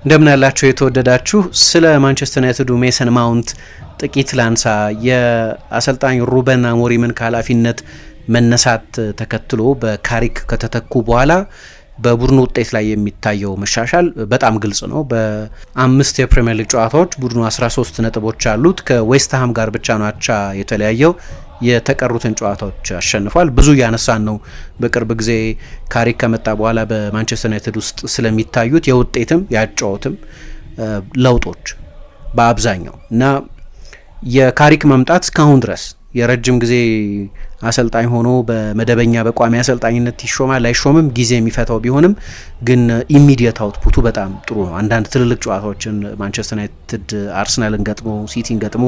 እንደምን ያላችሁ የተወደዳችሁ። ስለ ማንቸስተር ዩናይትዱ ሜሰን ማውንት ጥቂት ላንሳ። የአሰልጣኝ ሩበን አሞሪምን ከኃላፊነት መነሳት ተከትሎ በካሪክ ከተተኩ በኋላ በቡድኑ ውጤት ላይ የሚታየው መሻሻል በጣም ግልጽ ነው። በ5 የፕሪሚየር ሊግ ጨዋታዎች ቡድኑ 13 ነጥቦች አሉት። ከዌስትሃም ጋር ብቻ ነው አቻ የተለያየው። የተቀሩትን ጨዋታዎች አሸንፏል። ብዙ እያነሳን ነው በቅርብ ጊዜ ካሪክ ከመጣ በኋላ በማንቸስተር ዩናይትድ ውስጥ ስለሚታዩት የውጤትም ያጫወትም ለውጦች በአብዛኛው እና የካሪክ መምጣት እስካሁን ድረስ የረጅም ጊዜ አሰልጣኝ ሆኖ በመደበኛ በቋሚ አሰልጣኝነት ይሾማል አይሾምም ጊዜ የሚፈታው ቢሆንም ግን ኢሚዲየት አውትፑቱ በጣም ጥሩ ነው። አንዳንድ ትልልቅ ጨዋታዎችን ማንቸስተር ዩናይትድ አርሰናልን ገጥሞ ሲቲን ገጥሞ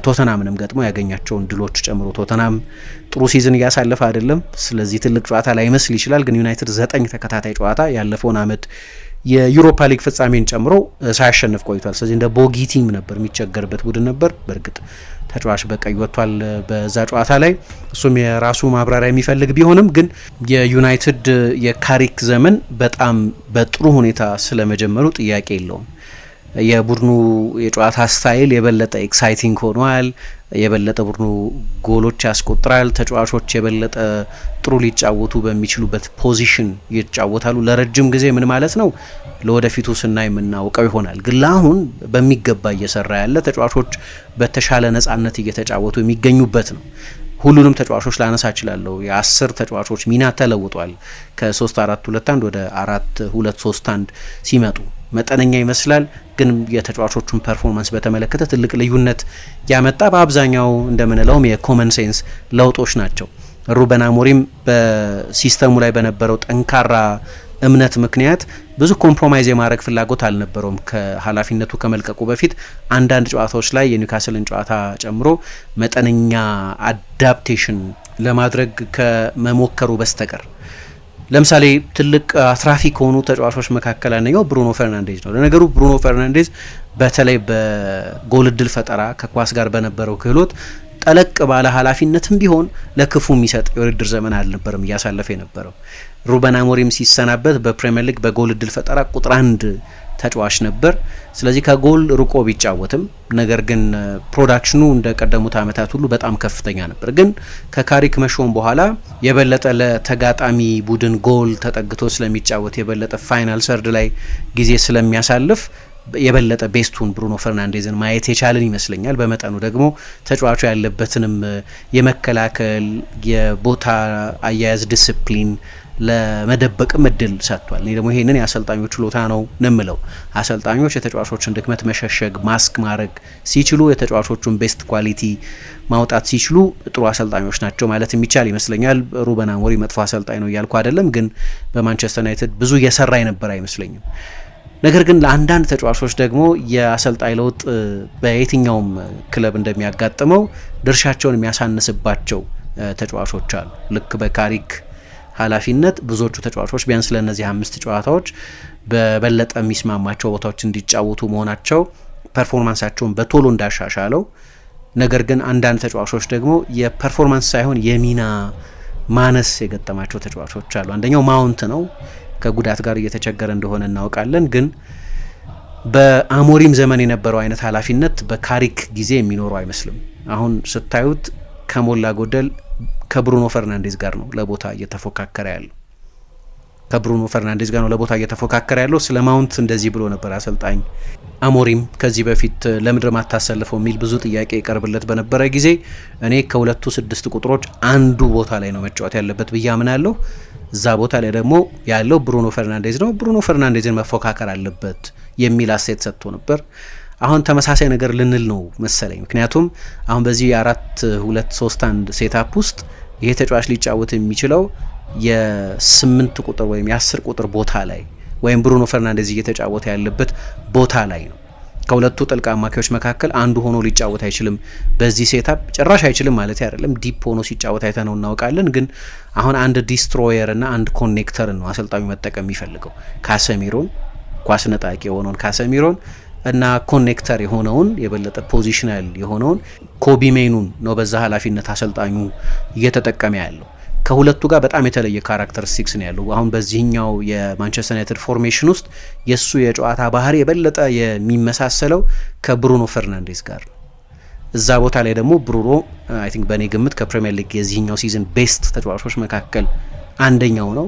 ቶተናምንም ገጥሞ ያገኛቸውን ድሎች ጨምሮ ቶተናም ጥሩ ሲዝን እያሳለፈ አይደለም። ስለዚህ ትልቅ ጨዋታ ላይ መስል ይችላል። ግን ዩናይትድ 9 ተከታታይ ጨዋታ ያለፈውን አመት የዩሮፓ ሊግ ፍጻሜን ጨምሮ ሳያሸንፍ ቆይቷል። ስለዚህ እንደ ቦጊ ቲም ነበር፣ የሚቸገርበት ቡድን ነበር። በእርግጥ ተጫዋች በቀይ ወጥቷል በዛ ጨዋታ ላይ፣ እሱም የራሱ ማብራሪያ የሚፈልግ ቢሆንም ግን የዩናይትድ የካሪክ ዘመን በጣም በጥሩ ሁኔታ ስለመጀመሩ ጥያቄ የለውም። የቡድኑ የጨዋታ ስታይል የበለጠ ኤክሳይቲንግ ሆኗል። የበለጠ ቡድኑ ጎሎች ያስቆጥራል። ተጫዋቾች የበለጠ ጥሩ ሊጫወቱ በሚችሉበት ፖዚሽን ይጫወታሉ። ለረጅም ጊዜ ምን ማለት ነው ለወደፊቱ ስናይ የምናውቀው ይሆናል። ግን ለአሁን በሚገባ እየሰራ ያለ ተጫዋቾች በተሻለ ነጻነት እየተጫወቱ የሚገኙበት ነው። ሁሉንም ተጫዋቾች ላነሳ እችላለሁ። የ10 ተጫዋቾች ሚና ተለውጧል። ከ3-4-2-1 ወደ 4-2-3-1 ሲመጡ መጠነኛ ይመስላል፣ ግን የተጫዋቾቹን ፐርፎርማንስ በተመለከተ ትልቅ ልዩነት ያመጣ በአብዛኛው እንደምንለውም የኮመን ሴንስ ለውጦች ናቸው። ሩበን አሞሪም በሲስተሙ ላይ በነበረው ጠንካራ እምነት ምክንያት ብዙ ኮምፕሮማይዝ የማድረግ ፍላጎት አልነበረውም። ከኃላፊነቱ ከመልቀቁ በፊት አንዳንድ ጨዋታዎች ላይ የኒውካስልን ጨዋታ ጨምሮ መጠነኛ አዳፕቴሽን ለማድረግ ከመሞከሩ በስተቀር ለምሳሌ ትልቅ አትራፊ ከሆኑ ተጫዋቾች መካከል አንደኛው ብሩኖ ፈርናንዴዝ ነው። ለነገሩ ብሩኖ ፈርናንዴዝ በተለይ በጎል እድል ፈጠራ ከኳስ ጋር በነበረው ክህሎት ጠለቅ ባለ ኃላፊነትም ቢሆን ለክፉ የሚሰጥ የውድድር ዘመን አልነበረም እያሳለፈ የነበረው። ሩበን አሞሪም ሲሰናበት በፕሪሚየር ሊግ በጎል እድል ፈጠራ ቁጥር 1 ተጫዋች ነበር። ስለዚህ ከጎል ርቆ ቢጫወትም ነገር ግን ፕሮዳክሽኑ እንደ ቀደሙት አመታት ሁሉ በጣም ከፍተኛ ነበር። ግን ከካሪክ መሾም በኋላ የበለጠ ለተጋጣሚ ቡድን ጎል ተጠግቶ ስለሚጫወት የበለጠ ፋይናል ሰርድ ላይ ጊዜ ስለሚያሳልፍ የበለጠ ቤስቱን ብሩኖ ፈርናንዴዝን ማየት የቻለን ይመስለኛል። በመጠኑ ደግሞ ተጫዋቹ ያለበትንም የመከላከል የቦታ አያያዝ ዲስፕሊን ለመደበቅም እድል ሰጥቷል። እኔ ደግሞ ይሄንን የአሰልጣኞች ችሎታ ነው ንምለው። አሰልጣኞች የተጫዋቾችን ድክመት መሸሸግ ማስክ ማድረግ ሲችሉ፣ የተጫዋቾቹን ቤስት ኳሊቲ ማውጣት ሲችሉ ጥሩ አሰልጣኞች ናቸው ማለት የሚቻል ይመስለኛል። ሩበን አሞሪም መጥፎ አሰልጣኝ ነው እያልኩ አይደለም፣ ግን በማንቸስተር ዩናይትድ ብዙ እየሰራ የነበረ አይመስለኝም። ነገር ግን ለአንዳንድ ተጫዋቾች ደግሞ የአሰልጣኝ ለውጥ በየትኛውም ክለብ እንደሚያጋጥመው ድርሻቸውን የሚያሳንስባቸው ተጫዋቾች አሉ። ልክ በካሪክ ኃላፊነት ብዙዎቹ ተጫዋቾች ቢያንስ ለእነዚህ 5 ጨዋታዎች በበለጠ የሚስማማቸው ቦታዎች እንዲጫወቱ መሆናቸው ፐርፎርማንሳቸውን በቶሎ እንዳሻሻለው፣ ነገር ግን አንዳንድ ተጫዋቾች ደግሞ የፐርፎርማንስ ሳይሆን የሚና ማነስ የገጠማቸው ተጫዋቾች አሉ። አንደኛው ማውንት ነው። ከጉዳት ጋር እየተቸገረ እንደሆነ እናውቃለን። ግን በአሞሪም ዘመን የነበረው አይነት ኃላፊነት በካሪክ ጊዜ የሚኖረው አይመስልም። አሁን ስታዩት ከሞላ ጎደል ከብሩኖ ፈርናንዴዝ ጋር ነው ለቦታ እየተፎካከረ ያለው። ስለ ማውንት እንደዚህ ብሎ ነበር አሰልጣኝ አሞሪም ከዚህ በፊት ለምድር ማታሰልፈው የሚል ብዙ ጥያቄ ይቀርብለት በነበረ ጊዜ እኔ ከሁለቱ 6 ቁጥሮች አንዱ ቦታ ላይ ነው መጫወት ያለበት ብዬ አምናለሁ። እዛ ቦታ ላይ ደግሞ ያለው ብሩኖ ፈርናንዴዝ ነው። ብሩኖ ፈርናንዴዝን መፎካከር አለበት የሚል አስተያየት ሰጥቶ ነበር። አሁን ተመሳሳይ ነገር ልንል ነው መሰለኝ። ምክንያቱም አሁን በዚህ 4-2-3-1 ሴታፕ ውስጥ ይሄ ተጫዋች ሊጫወት የሚችለው የ8 ቁጥር ወይም የ10 ቁጥር ቦታ ላይ ወይም ብሩኖ ፈርናንዴዝ እየተጫወተ ያለበት ቦታ ላይ ነው። ከሁለቱ ጥልቅ አማካዮች መካከል አንዱ ሆኖ ሊጫወት አይችልም። በዚህ ሴታፕ ጭራሽ አይችልም ማለት አይደለም። ዲፕ ሆኖ ሲጫወት አይተነው እናውቃለን። ግን አሁን አንድ ዲስትሮየር እና አንድ ኮኔክተር ነው አሰልጣኙ መጠቀም የሚፈልገው። ካሰሚሮን ኳስ ነጣቂ የሆነውን ካሰሚሮን እና ኮኔክተር የሆነውን የበለጠ ፖዚሽናል የሆነውን ኮቢ ሜኑን ነው በዛ ኃላፊነት አሰልጣኙ እየተጠቀመ ያለው። ከሁለቱ ጋር በጣም የተለየ ካራክተሪስቲክስ ነው ያለው። አሁን በዚህኛው የማንቸስተር ዩናይትድ ፎርሜሽን ውስጥ የእሱ የጨዋታ ባህሪ የበለጠ የሚመሳሰለው ከብሩኖ ፈርናንዴዝ ጋር ነው። እዛ ቦታ ላይ ደግሞ ብሩኖ አይ ቲንክ በእኔ ግምት ከፕሪሚየር ሊግ የዚህኛው ሲዝን ቤስት ተጫዋቾች መካከል አንደኛው ነው።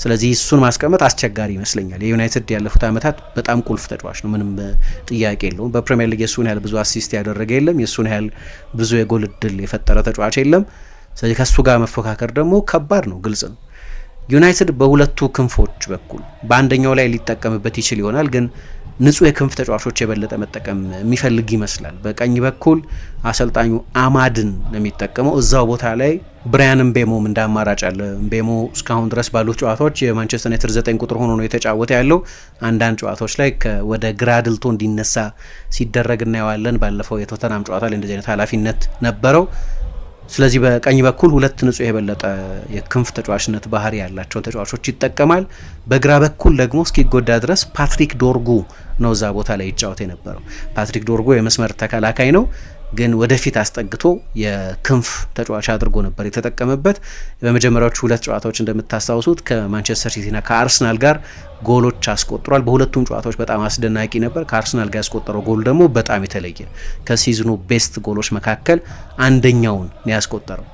ስለዚህ እሱን ማስቀመጥ አስቸጋሪ ይመስለኛል። የዩናይትድ ያለፉት ዓመታት በጣም ቁልፍ ተጫዋች ነው፣ ምንም ጥያቄ የለውም። በፕሪሚየር ሊግ የእሱን ያህል ብዙ አሲስት ያደረገ የለም፣ የእሱን ያህል ብዙ የጎል እድል የፈጠረ ተጫዋች የለም። ስለዚህ ከእሱ ጋር መፎካከር ደግሞ ከባድ ነው፣ ግልጽ ነው። ዩናይትድ በሁለቱ ክንፎች በኩል በአንደኛው ላይ ሊጠቀምበት ይችል ይሆናል፣ ግን ንጹህ የክንፍ ተጫዋቾች የበለጠ መጠቀም የሚፈልግ ይመስላል። በቀኝ በኩል አሰልጣኙ አማድን ነው የሚጠቀመው። እዛው ቦታ ላይ ብራያን ምቤሞም እንደ አማራጭ አለ። ምቤሞ እስካሁን ድረስ ባሉት ጨዋታዎች የማንቸስተር ዩናይትድ 9 ቁጥር ሆኖ ነው የተጫወተ ያለው። አንዳንድ ጨዋታዎች ላይ ወደ ግራ ድልቶ እንዲነሳ ሲደረግ እናየዋለን። ባለፈው የቶተናም ጨዋታ ላይ እንደዚህ አይነት ኃላፊነት ነበረው። ስለዚህ በቀኝ በኩል ሁለት ንጹህ የበለጠ የክንፍ ተጫዋችነት ባህሪ ያላቸውን ተጫዋቾች ይጠቀማል። በግራ በኩል ደግሞ እስኪጎዳ ድረስ ፓትሪክ ዶርጉ ነው እዛ ቦታ ላይ ይጫወት የነበረው። ፓትሪክ ዶርጉ የመስመር ተከላካይ ነው፣ ግን ወደፊት አስጠግቶ የክንፍ ተጫዋች አድርጎ ነበር የተጠቀመበት። በመጀመሪያዎቹ ሁለት ጨዋታዎች እንደምታስታውሱት ከማንቸስተር ሲቲና ከአርሰናል ጋር ጎሎች አስቆጥሯል። በሁለቱም ጨዋታዎች በጣም አስደናቂ ነበር። ከአርሰናል ጋር ያስቆጠረው ጎል ደግሞ በጣም የተለየ ከሲዝኑ ቤስት ጎሎች መካከል አንደኛውን ነው ያስቆጠረው።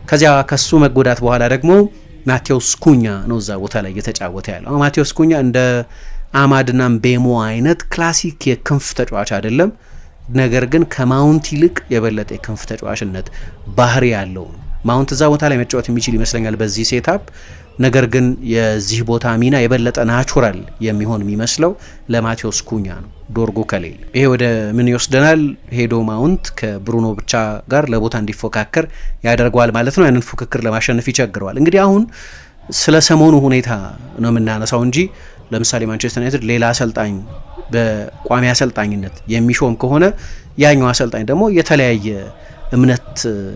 ከዚያ ከሱ መጎዳት በኋላ ደግሞ ማቴዎስ ኩኛ ነው እዛ ቦታ ላይ እየተጫወተ ያለው። ማቴዎስ ኩኛ እንደ አማድና ምቤሞ አይነት ክላሲክ የክንፍ ተጫዋች አይደለም፣ ነገር ግን ከማውንት ይልቅ የበለጠ የክንፍ ተጫዋችነት ባህሪ ያለው ነው። ማውንት እዛ ቦታ ላይ መጫወት የሚችል ይመስለኛል በዚህ ሴታፕ። ነገር ግን የዚህ ቦታ ሚና የበለጠ ናቹራል የሚሆን የሚመስለው ለማቴዎስ ኩኛ ነው፣ ዶርጎ ከሌለ። ይሄ ወደ ምን ይወስደናል? ሄዶ ማውንት ከብሩኖ ብቻ ጋር ለቦታ እንዲፎካከር ያደርገዋል ማለት ነው። ያንን ፉክክር ለማሸነፍ ይቸግረዋል። እንግዲህ አሁን ስለ ሰሞኑ ሁኔታ ነው የምናነሳው እንጂ ለምሳሌ ማንቸስተር ዩናይትድ ሌላ አሰልጣኝ በቋሚ አሰልጣኝነት የሚሾም ከሆነ ያኛው አሰልጣኝ ደግሞ የተለያየ እምነት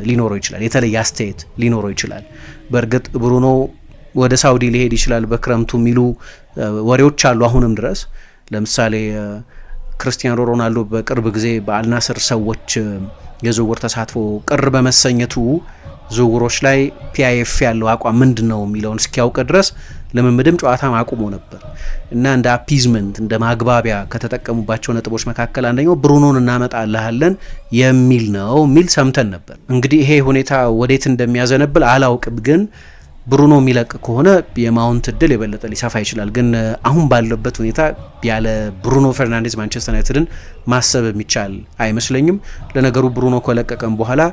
ሊኖረው ይችላል፣ የተለየ አስተያየት ሊኖረው ይችላል። በእርግጥ ብሩኖ ወደ ሳውዲ ሊሄድ ይችላል በክረምቱ የሚሉ ወሬዎች አሉ አሁንም ድረስ። ለምሳሌ ክርስቲያኖ ሮናልዶ በቅርብ ጊዜ በአልናስር ሰዎች የዝውውር ተሳትፎ ቅር በመሰኘቱ ዝውውሮች ላይ ፒአይኤፍ ያለው አቋም ምንድን ነው የሚለውን እስኪያውቅ ድረስ ልምምድም ጨዋታም አቁሞ ነበር እና እንደ አፒዝመንት እንደ ማግባቢያ ከተጠቀሙባቸው ነጥቦች መካከል አንደኛው ብሩኖን እናመጣልሃለን የሚል ነው የሚል ሰምተን ነበር። እንግዲህ ይሄ ሁኔታ ወዴት እንደሚያዘነብል አላውቅም፣ ግን ብሩኖ የሚለቅ ከሆነ የማውንት እድል የበለጠ ሊሰፋ ይችላል። ግን አሁን ባለበት ሁኔታ ያለ ብሩኖ ፈርናንዴዝ ማንቸስተር ዩናይትድን ማሰብ የሚቻል አይመስለኝም። ለነገሩ ብሩኖ ከለቀቀም በኋላ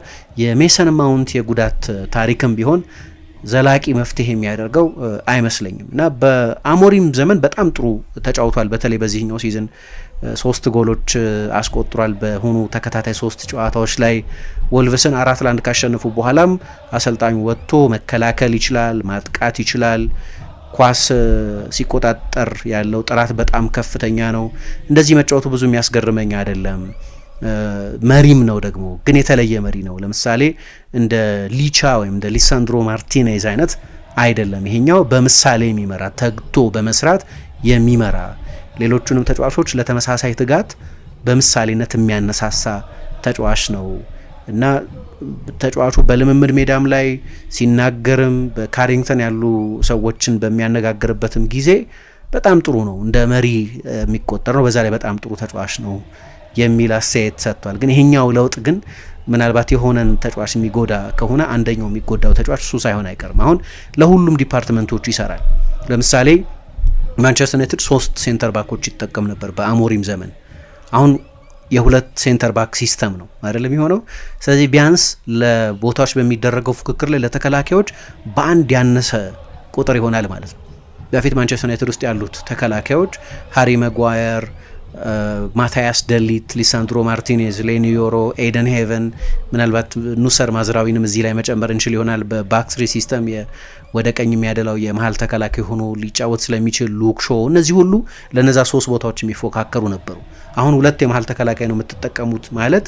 የሜሰን ማውንት የጉዳት ታሪክም ቢሆን ዘላቂ መፍትሄ የሚያደርገው አይመስለኝም እና በአሞሪም ዘመን በጣም ጥሩ ተጫውቷል። በተለይ በዚህኛው ሲዝን 3 ጎሎች አስቆጥሯል በሆኑ ተከታታይ 3 ጨዋታዎች ላይ። ወልቭስን 4-1 ካሸነፉ በኋላም አሰልጣኙ ወጥቶ መከላከል ይችላል፣ ማጥቃት ይችላል። ኳስ ሲቆጣጠር ያለው ጥራት በጣም ከፍተኛ ነው። እንደዚህ መጫወቱ ብዙ የሚያስገርመኝ አይደለም። መሪም ነው ደግሞ፣ ግን የተለየ መሪ ነው። ለምሳሌ እንደ ሊቻ ወይም እንደ ሊሳንድሮ ማርቲኔዝ አይነት አይደለም። ይሄኛው በምሳሌ የሚመራ ተግቶ በመስራት የሚመራ ሌሎቹንም ተጫዋቾች ለተመሳሳይ ትጋት በምሳሌነት የሚያነሳሳ ተጫዋች ነው እና ተጫዋቹ በልምምድ ሜዳም ላይ ሲናገርም በካሪንግተን ያሉ ሰዎችን በሚያነጋግርበትም ጊዜ በጣም ጥሩ ነው፣ እንደ መሪ የሚቆጠር ነው። በዛ ላይ በጣም ጥሩ ተጫዋች ነው የሚል አስተያየት ሰጥቷል። ግን ይሄኛው ለውጥ ግን ምናልባት የሆነን ተጫዋች የሚጎዳ ከሆነ አንደኛው የሚጎዳው ተጫዋች እሱ ሳይሆን አይቀርም። አሁን ለሁሉም ዲፓርትመንቶቹ ይሰራል። ለምሳሌ ማንቸስተር ዩናይትድ 3 ሴንተር ባኮች ይጠቀም ነበር በአሞሪም ዘመን። አሁን የሁለት ሴንተር ባክ ሲስተም ነው አይደለም የሆነው። ስለዚህ ቢያንስ ለቦታዎች በሚደረገው ፉክክር ላይ ለተከላካዮች በአንድ ያነሰ ቁጥር ይሆናል ማለት ነው። በፊት ማንቸስተር ዩናይትድ ውስጥ ያሉት ተከላካዮች ሃሪ መጓየር፣ ማታያስ ደሊት፣ ሊሳንድሮ ማርቲኔዝ፣ ሌኒዮሮ፣ ኤደን ሄቨን፣ ምናልባት ኑሰር ማዝራዊንም እዚህ ላይ መጨመር እንችል ይሆናል። በባክስሪ ሲስተም ወደ ቀኝ የሚያደላው የመሀል ተከላካይ ሆኖ ሊጫወት ስለሚችል ሉክ ሾው፣ እነዚህ ሁሉ ለነዛ 3 ቦታዎች የሚፎካከሩ ነበሩ። አሁን 2 የመሀል ተከላካይ ነው የምትጠቀሙት ማለት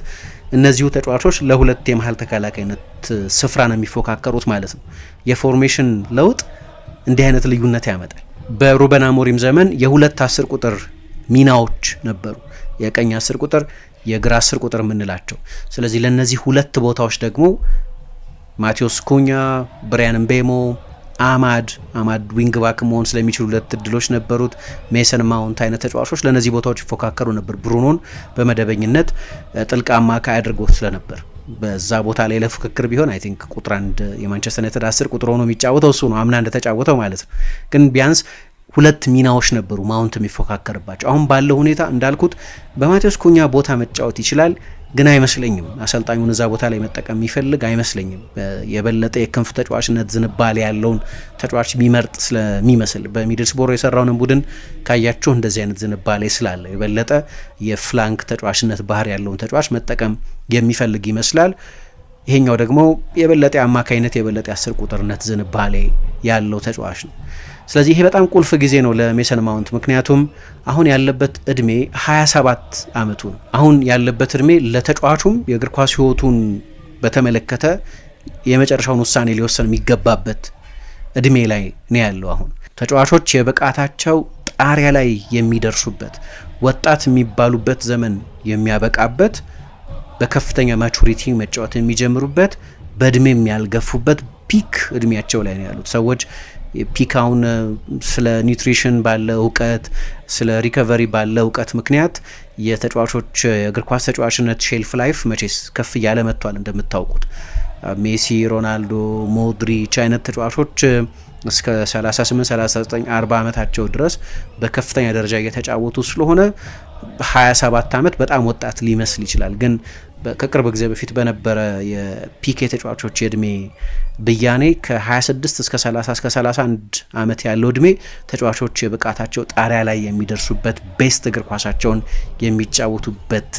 እነዚሁ ተጫዋቾች ለ2 የመሀል ተከላካይነት ስፍራ ነው የሚፎካከሩት ማለት ነው። የፎርሜሽን ለውጥ እንዲህ አይነት ልዩነት ያመጣል። በሩበን አሞሪም ዘመን የ2 10 ቁጥር ሚናዎች ነበሩ፣ የቀኝ 10 ቁጥር፣ የግራ 10 ቁጥር የምንላቸው። ስለዚህ ለነዚህ 2 ቦታዎች ደግሞ ማቴዎስ ኩኛ፣ ብሪያን ምቤሞ፣ አማድ ዊንግ ባክ መሆን ስለሚችሉ 2 እድሎች ነበሩት። ሜሰን ማውንት አይነት ተጫዋቾች ለነዚህ ቦታዎች ይፎካከሩ ነበር። ብሩኖን በመደበኝነት ጥልቅ አማካይ አድርጎት ስለነበር በዛ ቦታ ላይ ለፉክክር ቢሆን አይ ቲንክ ቁጥር 1 የማንቸስተር ዩናይትድ 10 ቁጥር ሆኖ የሚጫወተው እሱ ነው፣ አምና እንደተጫወተው ማለት ነው። ግን ቢያንስ 2 ሚናዎች ነበሩ ማውንት የሚፎካከርባቸው። አሁን ባለው ሁኔታ እንዳልኩት በማቴዎስ ኩኛ ቦታ መጫወት ይችላል፣ ግን አይመስለኝም አሰልጣኙን እዛ ቦታ ላይ መጠቀም የሚፈልግ አይመስለኝም። የበለጠ የክንፍ ተጫዋችነት ዝንባሌ ያለውን ተጫዋች የሚመርጥ ስለሚመስል በሚድልስቦሮ የሰራውን ቡድን ካያችሁ እንደዚህ አይነት ዝንባሌ ስላለ የበለጠ የፍላንክ ተጫዋችነት ባህር ያለውን ተጫዋች መጠቀም የሚፈልግ ይመስላል። ይሄኛው ደግሞ የበለጠ አማካይነት የበለጠ 10 ቁጥርነት ዝንባሌ ያለው ተጫዋች ነው። ስለዚህ ይሄ በጣም ቁልፍ ጊዜ ነው ለሜሰን ማውንት፣ ምክንያቱም አሁን ያለበት እድሜ 27 ዓመቱ ነው። አሁን ያለበት እድሜ ለተጫዋቹም የእግር ኳስ ሕይወቱን በተመለከተ የመጨረሻውን ውሳኔ ሊወሰን የሚገባበት እድሜ ላይ ነው ያለው። አሁን ተጫዋቾች የብቃታቸው ጣሪያ ላይ የሚደርሱበት ወጣት የሚባሉበት ዘመን የሚያበቃበት በከፍተኛ ማቹሪቲ መጫወት የሚጀምሩበት በእድሜም ያልገፉበት ፒክ እድሜያቸው ላይ ነው ያሉት ሰዎች። ፒካውን ስለ ኒውትሪሽን ባለ እውቀት ስለ ሪከቨሪ ባለ እውቀት ምክንያት የተጫዋቾች የእግር ኳስ ተጫዋችነት ሼልፍ ላይፍ መቼስ ከፍ እያለ መጥቷል። እንደምታውቁት ሜሲ፣ ሮናልዶ፣ ሞድሪች አይነት ተጫዋቾች እስከ 38፣ 39፣ 40 ዓመታቸው ድረስ በከፍተኛ ደረጃ እየተጫወቱ ስለሆነ 27 ዓመት በጣም ወጣት ሊመስል ይችላል። ግን ከቅርብ ጊዜ በፊት በነበረ የፒክ ተጫዋቾች የእድሜ ብያኔ ከ26 እስከ 30 እስከ 31 ዓመት ያለው እድሜ ተጫዋቾች የብቃታቸው ጣሪያ ላይ የሚደርሱበት ቤስት እግር ኳሳቸውን የሚጫወቱበት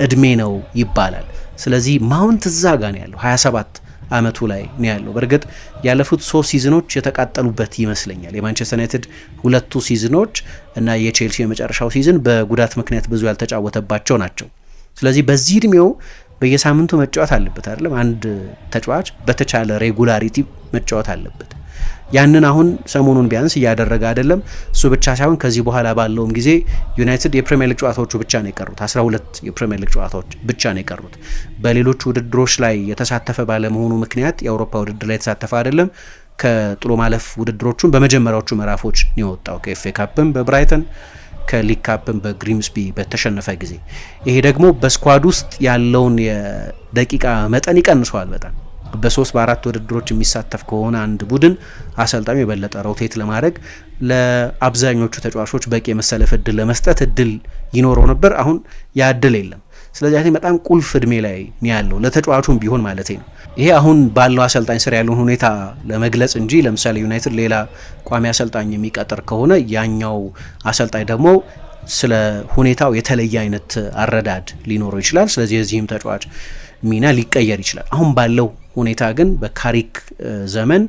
እድሜ ነው ይባላል። ስለዚህ ማውንት እዛ ጋር ነው ያለው 27 ዓመቱ ላይ ነው ያለው። በእርግጥ ያለፉት 3 ሲዝኖች የተቃጠሉበት ይመስለኛል። የማንቸስተር ዩናይትድ 2ቱ ሲዝኖች እና የቼልሲ የመጨረሻው ሲዝን በጉዳት ምክንያት ብዙ ያልተጫወተባቸው ናቸው። ስለዚህ በዚህ እድሜው በየሳምንቱ መጫወት አለበት አይደለም። አንድ ተጫዋች በተቻለ ሬጉላሪቲ መጫወት አለበት። ያንን አሁን ሰሞኑን ቢያንስ እያደረገ አይደለም። እሱ ብቻ ሳይሆን ከዚህ በኋላ ባለውም ጊዜ ዩናይትድ የፕሪሚየር ሊግ ጨዋታዎቹ ብቻ ነው የቀሩት። 12 የፕሪሚየር ሊግ ጨዋታዎች ብቻ ነው የቀሩት። በሌሎች ውድድሮች ላይ የተሳተፈ ባለመሆኑ ምክንያት የአውሮፓ ውድድር ላይ የተሳተፈ አይደለም። ከጥሎ ማለፍ ውድድሮቹን በመጀመሪያዎቹ ምዕራፎች ነው የወጣው። ከኤፍኤ ካፕም በብራይተን ከሊግ ካፕም በግሪምስቢ በተሸነፈ ጊዜ። ይሄ ደግሞ በስኳድ ውስጥ ያለውን የደቂቃ መጠን ይቀንሰዋል በጣም። በ3 በ4 ውድድሮች የሚሳተፍ ከሆነ አንድ ቡድን አሰልጣኙ የበለጠ ሮቴት ለማድረግ ለአብዛኞቹ ተጫዋቾች በቂ የመሰለፍ እድል ለመስጠት እድል ይኖረው ነበር። አሁን ያ እድል የለም። ስለዚህ በጣም ቁልፍ እድሜ ላይ ያለው ለተጫዋቹም ቢሆን ማለት ነው። ይሄ አሁን ባለው አሰልጣኝ ስር ያለውን ሁኔታ ለመግለጽ እንጂ ለምሳሌ ዩናይትድ ሌላ ቋሚ አሰልጣኝ የሚቀጥር ከሆነ ያኛው አሰልጣኝ ደግሞ ስለ ሁኔታው የተለየ አይነት አረዳድ ሊኖረው ይችላል። ስለዚህ የዚህም ተጫዋች ሚና ሊቀየር ይችላል። አሁን ባለው ሁኔታ ግን በካሪክ ዘመን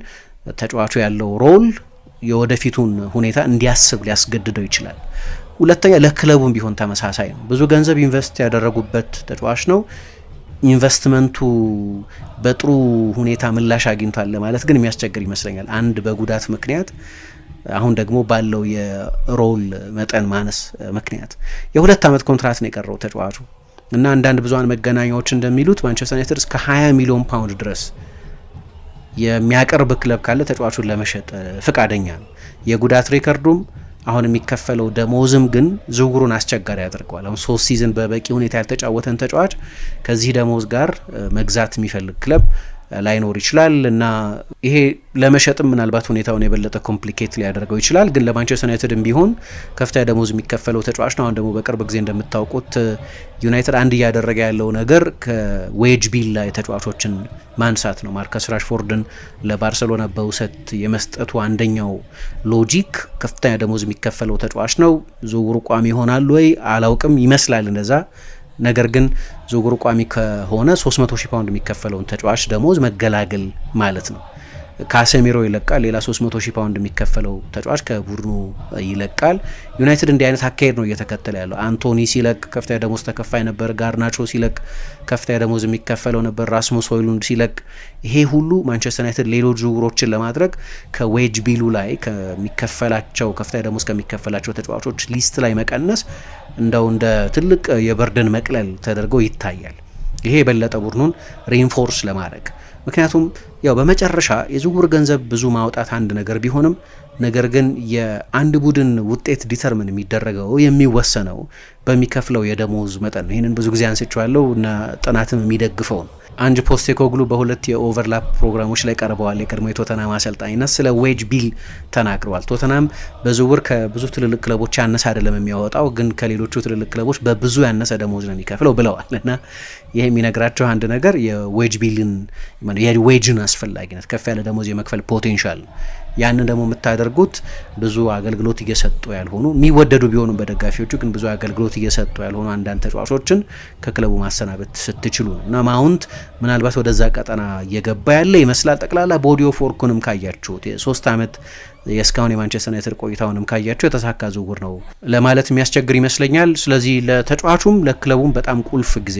ተጫዋቹ ያለው ሮል የወደፊቱን ሁኔታ እንዲያስብ ሊያስገድደው ይችላል። ሁለተኛ ለክለቡም ቢሆን ተመሳሳይ ነው። ብዙ ገንዘብ ኢንቨስት ያደረጉበት ተጫዋች ነው። ኢንቨስትመንቱ በጥሩ ሁኔታ ምላሽ አግኝቷል ለማለት ግን የሚያስቸግር ይመስለኛል። አንድ በጉዳት ምክንያት፣ አሁን ደግሞ ባለው የሮል መጠን ማነስ ምክንያት የ2 ዓመት ኮንትራት ነው የቀረው ተጫዋቹ እና አንዳንድ ብዙሃን መገናኛዎች እንደሚሉት ማንቸስተር ዩናይትድ እስከ 20 ሚሊዮን ፓውንድ ድረስ የሚያቀርብ ክለብ ካለ ተጫዋቹን ለመሸጥ ፈቃደኛ ነው። የጉዳት ሪከርዱም አሁን የሚከፈለው ደሞዝም ግን ዝውውሩን አስቸጋሪ ያደርገዋል። አሁን 3 ሲዝን በበቂ ሁኔታ ያልተጫወተን ተጫዋች ከዚህ ደሞዝ ጋር መግዛት የሚፈልግ ክለብ ላይኖር ይችላል እና ይሄ ለመሸጥም ምናልባት ሁኔታውን የበለጠ ኮምፕሊኬት ሊያደርገው ይችላል። ግን ለማንቸስተር ዩናይትድም ቢሆን ከፍተኛ ደሞዝ የሚከፈለው ተጫዋች ነው። አሁን ደግሞ በቅርብ ጊዜ እንደምታውቁት ዩናይትድ አንድ እያደረገ ያለው ነገር ከዌጅ ቢል ላይ ተጫዋቾችን ማንሳት ነው። ማርከስ ራሽፎርድን ለባርሰሎና በውሰት የመስጠቱ አንደኛው ሎጂክ ከፍተኛ ደሞዝ የሚከፈለው ተጫዋች ነው። ዝውውሩ ቋሚ ይሆናል ወይ አላውቅም፣ ይመስላል እንደዛ። ነገር ግን ዝውውሩ ቋሚ ከሆነ 300,000 ፓውንድ የሚከፈለውን ተጫዋች ደሞዝ መገላገል ማለት ነው። ካሴሚሮ ይለቃል፣ ሌላ 300,000 ፓውንድ የሚከፈለው ተጫዋች ከቡድኑ ይለቃል። ዩናይትድ እንዲህ አይነት አካሄድ ነው እየተከተለ ያለው። አንቶኒ ሲለቅ ከፍተኛ ደሞዝ ተከፋይ ነበር። ጋርናቾ ሲለቅ ከፍተኛ ደሞዝ የሚከፈለው ነበር። ራስሙስ ሆይሉንድ ሲለቅ፣ ይሄ ሁሉ ማንቸስተር ዩናይትድ ሌሎች ዝውውሮችን ለማድረግ ከዌጅ ቢሉ ላይ ከሚከፈላቸው ከፍተኛ ደሞዝ ከሚከፈላቸው ተጫዋቾች ሊስት ላይ መቀነስ እንደ ትልቅ የበርደን መቅለል ተደርገው ይታያል። ይሄ የበለጠ ቡድኑን ሪንፎርስ ለማድረግ ምክንያቱም ያው በመጨረሻ የዝውውር ገንዘብ ብዙ ማውጣት አንድ ነገር ቢሆንም ነገር ግን የአንድ ቡድን ውጤት ዲተርምን የሚደረገው የሚወሰነው በሚከፍለው የደሞዝ መጠን ነው። ይህንን ብዙ ጊዜ አንስቼዋለሁ እና ጥናትም የሚደግፈው ነው። አንጅ ፖስቴኮግሉ በሁለት የኦቨርላፕ ፕሮግራሞች ላይ ቀርበዋል። የቀድሞ የቶተናም አሰልጣኝና ስለ ዌጅ ቢል ተናግረዋል። ቶተናም በዝውውር ከብዙ ትልልቅ ክለቦች ያነሰ አይደለም የሚያወጣው፣ ግን ከሌሎቹ ትልልቅ ክለቦች በብዙ ያነሰ ደሞዝ ነው የሚከፍለው ብለዋል። እና ይህ የሚነግራቸው አንድ ነገር የዌጅ ቢልን የዌጅን አስፈላጊነት ከፍ ያለ ደሞዝ የመክፈል ፖቴንሻል ነው። ያንን ደግሞ የምታደርጉት ብዙ አገልግሎት እየሰጡ ያልሆኑ የሚወደዱ ቢሆኑም በደጋፊዎቹ ግን ብዙ አገልግሎት እየሰጡ ያልሆኑ አንዳንድ ተጫዋቾችን ከክለቡ ማሰናበት ስትችሉ ነው። እና ማውንት ምናልባት ወደዛ ቀጠና እየገባ ያለ ይመስላል። ጠቅላላ ቦዲ ኦፍ ወርኩንም ካያችሁት የ3 ዓመት የእስካሁን የማንቸስተር ዩናይትድ ቆይታውንም ካያችሁ የተሳካ ዝውውር ነው ለማለት የሚያስቸግር ይመስለኛል። ስለዚህ ለተጫዋቹም ለክለቡም በጣም ቁልፍ ጊዜ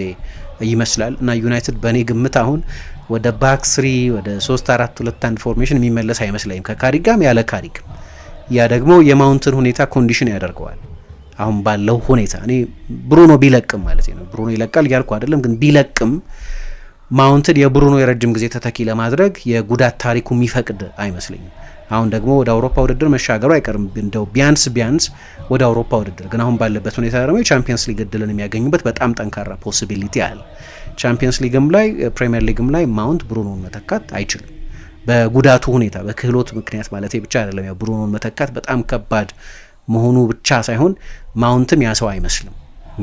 ይመስላል እና ዩናይትድ በእኔ ግምት አሁን ወደ ባክ 3 ወደ 3-4-2-1 ፎርሜሽን የሚመለስ አይመስለኝም ከካሪክ ጋር ያለ ካሪክ። ያ ደግሞ የማውንትን ሁኔታ ኮንዲሽን ያደርገዋል። አሁን ባለው ሁኔታ እኔ ብሩኖ ቢለቅም ማለት ነው፣ ብሩኖ ይለቃል እያልኩ አይደለም፣ ግን ቢለቅም ማውንትን የብሩኖ የረጅም ጊዜ ተተኪ ለማድረግ የጉዳት ታሪኩ የሚፈቅድ አይመስለኝም። አሁን ደግሞ ወደ አውሮፓ ውድድር መሻገሩ አይቀርም፣ እንደው ቢያንስ ወደ አውሮፓ ውድድር። ግን አሁን ባለበት ሁኔታ ደግሞ የቻምፒየንስ ሊግ እድልን የሚያገኙበት በጣም ጠንካራ ፖሲቢሊቲ አለ። ቻምፒየንስ ሊግም ላይ ፕሪሚየር ሊግም ላይ ማውንት ብሩኖን መተካት አይችልም። በጉዳቱ ሁኔታ በክህሎት ምክንያት ማለት ብቻ አይደለም። ያው ብሩኖን መተካት በጣም ከባድ መሆኑ ብቻ ሳይሆን ማውንትም ያ ሰው አይመስልም።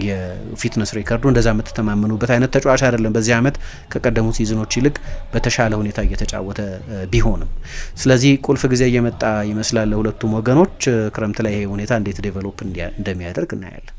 የፊትነስ ሬከርዱ እንደዛ የምትተማመኑበት አይነት ተጫዋች አይደለም። በዚህ ዓመት ከቀደሙት ሲዝኖች ይልቅ በተሻለ ሁኔታ እየተጫወተ ቢሆንም፣ ስለዚህ ቁልፍ ጊዜ እየመጣ ይመስላል ለሁለቱም ወገኖች። ክረምት ላይ ይሄ ሁኔታ እንዴት ዴቨሎፕ እንደሚያደርግ እናያለን።